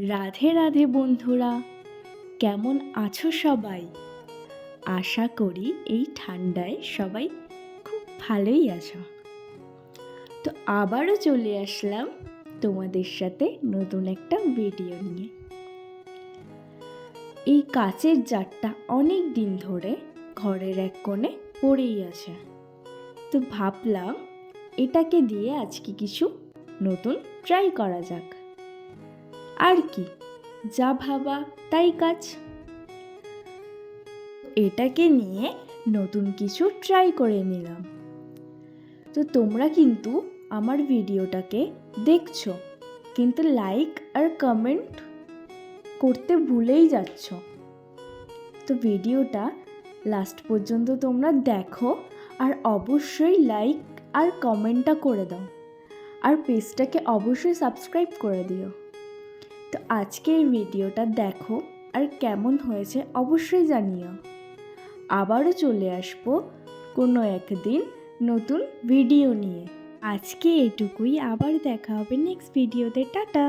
রাধে রাধে বন্ধুরা, কেমন আছো সবাই? আশা করি এই ঠান্ডায় সবাই খুব ভালোই আছো। তো আবারও চলে আসলাম তোমাদের সাথে নতুন একটা ভিডিও নিয়ে। এই কাচের জারটা অনেক দিন ধরে ঘরের এক কোণে পড়েই আছে, তো ভাবলাম এটাকে দিয়ে আজকে কিছু নতুন ট্রাই করা যাক। আর কি, যা ভাবা তাই কাজ। এটাকে নিয়ে নতুন কিছু ট্রাই করে নিলাম। তো তোমরা কিন্তু আমার ভিডিওটাকে দেখছো, কিন্তু লাইক আর কমেন্ট করতে ভুলেই যাচ্ছ। তো ভিডিওটা লাস্ট পর্যন্ত তোমরা দেখো আর অবশ্যই লাইক আর কমেন্টটা করে দাও, আর পেজটাকে অবশ্যই সাবস্ক্রাইব করে দিও। তো আজকের ভিডিওটা দেখো আর কেমন হয়েছে অবশ্যই জানিও। আবারও চলে আসবো কোনো একদিন নতুন ভিডিও নিয়ে। আজকে এটুকুই, আবার দেখা হবে নেক্সট ভিডিওতে। টাটা।